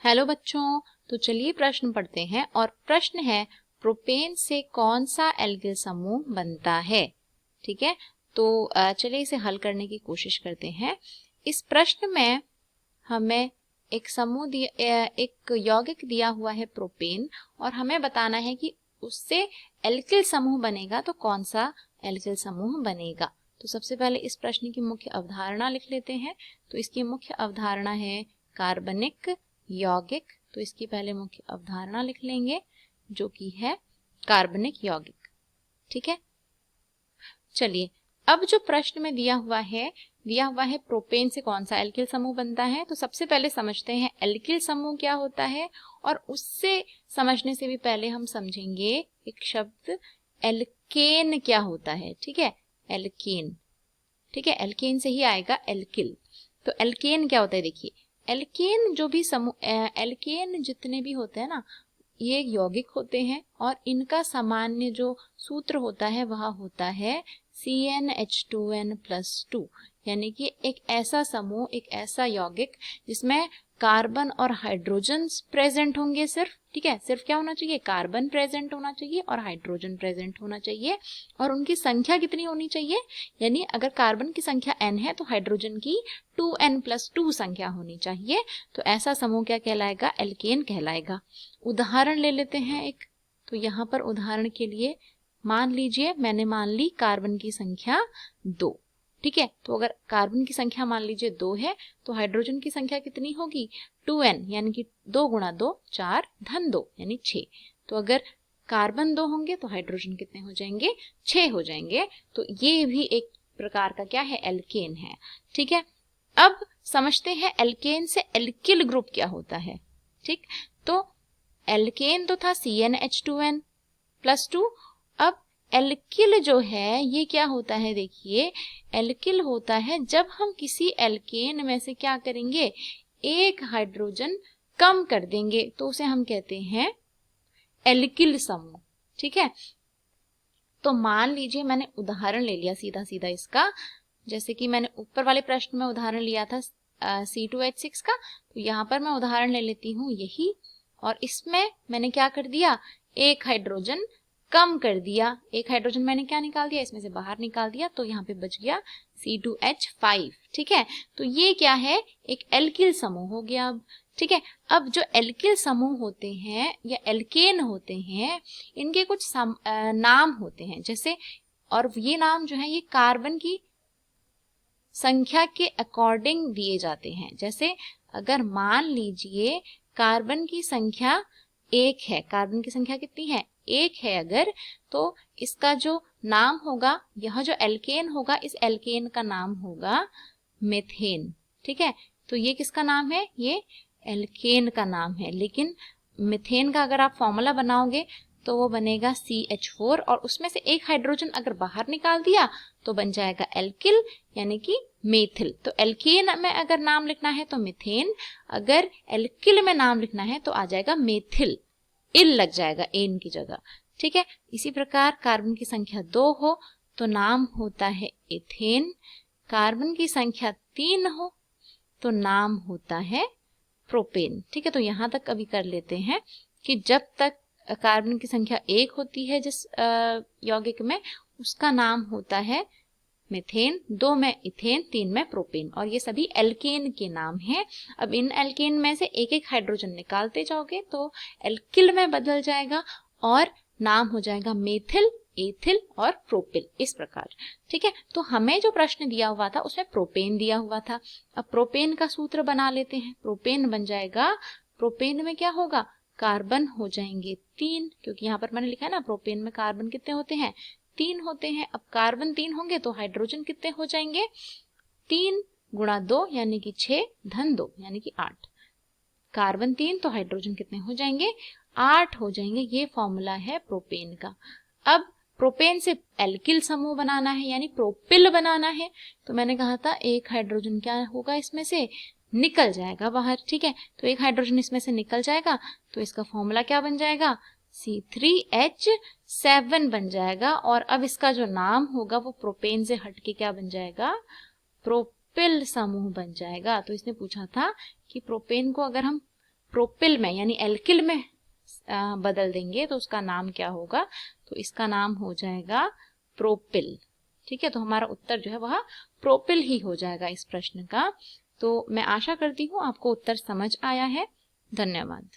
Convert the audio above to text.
Hello बच्चों, तो चलिए प्रश्न पढ़ते हैं। और प्रश्न है, प्रोपेन से कौन सा एल्किल समूह बनता है। ठीक है, तो चलिए इसे हल करने की कोशिश करते हैं। इस प्रश्न में हमें एक यौगिक दिया हुआ है प्रोपेन, और हमें बताना है कि उससे एल्किल समूह बनेगा तो कौन सा एल्किल समूह बनेगा। तो सबसे पहले इस प्रश्न की मुख्य अवधारणा लिख लेते हैं। तो इसकी मुख्य अवधारणा है कार्बनिक यौगिक। तो इसकी पहले मुख्य अवधारणा लिख लेंगे जो कि है कार्बनिक यौगिक। ठीक है, चलिए अब जो प्रश्न में दिया हुआ है प्रोपेन से कौन सा एल्किल समूह बनता है। तो सबसे पहले समझते हैं एल्किल समूह क्या होता है, और उससे समझने से भी पहले हम समझेंगे एक शब्द एल्केन क्या होता है। ठीक है, एल्केन। ठीक है, एल्केन से ही आएगा एल्किल। तो एल्केन क्या होता है, देखिए एल्केन जो भी एल्केन जितने भी होते हैं ना, ये यौगिक होते हैं, और इनका सामान्य जो सूत्र होता है वह होता है CnH2n+2, यानी कि एक ऐसा समूह, एक ऐसा यौगिक जिसमें कार्बन और हाइड्रोजन प्रेजेंट होंगे सिर्फ। ठीक है, सिर्फ क्या होना चाहिए, कार्बन प्रेजेंट होना चाहिए और हाइड्रोजन प्रेजेंट होना चाहिए। और उनकी संख्या कितनी होनी चाहिए, यानी अगर कार्बन की संख्या n है तो हाइड्रोजन की 2n+2 संख्या होनी चाहिए। तो ऐसा समूह क्या कहलाएगा, एल्केन कहलाएगा। उदाहरण ले लेते हैं एक। तो यहाँ पर उदाहरण के लिए मान लीजिए मैंने मान ली कार्बन की संख्या 2। ठीक है, तो अगर कार्बन की संख्या मान लीजिए 2 है तो हाइड्रोजन की संख्या कितनी होगी, 2n, यानी कि 2 गुणा 2 4 धन 2 यानी 6। तो अगर कार्बन 2 होंगे तो हाइड्रोजन कितने हो जाएंगे, 6 हो जाएंगे। तो ये भी एक प्रकार का क्या है, एल्केन है। ठीक है, अब समझते हैं एल्केन से एल्किल ग्रुप क्या होता है। ठीक, तो एल्केन तो था CnH2n+2। अब एल्किल जो है ये क्या होता है, देखिए एल्किल होता है जब हम किसी एल्केन में से क्या करेंगे, एक हाइड्रोजन कम कर देंगे, तो उसे हम कहते हैं एल्किल समूह। ठीक है, तो मान लीजिए मैंने उदाहरण ले लिया सीधा सीधा इसका, जैसे कि मैंने ऊपर वाले प्रश्न में उदाहरण लिया था C2H6 का, तो यहाँ पर मैं उदाहरण ले लेती हूँ यही। और इसमें मैंने क्या कर दिया, एक हाइड्रोजन कम कर दिया। एक हाइड्रोजन मैंने क्या निकाल दिया, इसमें से बाहर निकाल दिया, तो यहाँ पे बच गया C2H5। ठीक है, तो ये क्या है, एक एल्किल समूह हो गया अब। ठीक है, अब जो एल्किल समूह होते हैं या एल्केन होते हैं, इनके कुछ नाम होते हैं जैसे, और ये नाम जो है ये कार्बन की संख्या के अकॉर्डिंग दिए जाते हैं। जैसे अगर मान लीजिए कार्बन की संख्या 1 है, कार्बन की संख्या कितनी है, 1 है अगर, तो इसका जो नाम होगा, यह जो एल्केन होगा, इस एल्केन का नाम होगा मीथेन। ठीक है, तो ये किसका नाम है, ये एल्केन का नाम है। लेकिन मीथेन का अगर आप फॉर्मूला बनाओगे तो वो बनेगा CH4, और उसमें से एक हाइड्रोजन अगर बाहर निकाल दिया तो बन जाएगा एल्किल, यानी कि मेथिल। तो एल्केन में अगर नाम लिखना है तो मीथेन, अगर एल्किल में नाम लिखना है तो आ जाएगा मेथिल, इल लग जाएगा एन की जगह। ठीक है, इसी प्रकार कार्बन की संख्या 2 हो तो नाम होता है एथेन। कार्बन की संख्या 3 हो तो नाम होता है प्रोपेन। ठीक है, तो यहां तक अभी कर लेते हैं कि जब तक कार्बन की संख्या 1 होती है जिस यौगिक में, उसका नाम होता है मीथेन, 2 में इथेन, 3 में प्रोपेन, और ये सभी एल्केन के नाम हैं। अब इन एल्केन में से एक एक हाइड्रोजन निकालते जाओगे तो एल्किल में बदल जाएगा और नाम हो जाएगा मेथिल, एथिल और प्रोपिल, इस प्रकार। ठीक है, तो हमें जो प्रश्न दिया हुआ था उसमें प्रोपेन दिया हुआ था। अब प्रोपेन का सूत्र बना लेते हैं। प्रोपेन बन जाएगा, प्रोपेन में क्या होगा, कार्बन हो जाएंगे 3, क्योंकि यहाँ पर मैंने लिखा है ना प्रोपेन में कार्बन कितने होते हैं, 3 होते हैं। अब कार्बन 3 होंगे तो हाइड्रोजन कितने हो जाएंगे, 3 गुणा 2 यानी कि 6 धन 2 यानी कि 8। कार्बन 3 तो हाइड्रोजन कितने हो जाएंगे, 8 हो जाएंगे। ये फॉर्मूला है प्रोपेन का। अब प्रोपेन से एल्किल समूह बनाना है, यानी प्रोपिल बनाना है, तो मैंने कहा था एक हाइड्रोजन क्या होगा, इसमें से निकल जाएगा बाहर। ठीक है, तो एक हाइड्रोजन इसमें से निकल जाएगा, तो इसका फॉर्मूला क्या बन जाएगा, C3H7 बन जाएगा। और अब इसका जो नाम होगा वो प्रोपेन से हटके क्या बन जाएगा, प्रोपिल समूह बन जाएगा। तो इसने पूछा था कि प्रोपेन को अगर हम प्रोपिल में यानी एल्किल में बदल देंगे तो उसका नाम क्या होगा? तो इसका नाम हो जाएगा प्रोपिल। ठीक है, तो हमारा उत्तर जो है वह प्रोपिल ही हो जाएगा इस प्रश्न का। तो मैं आशा करती हूँ आपको उत्तर समझ आया है। धन्यवाद।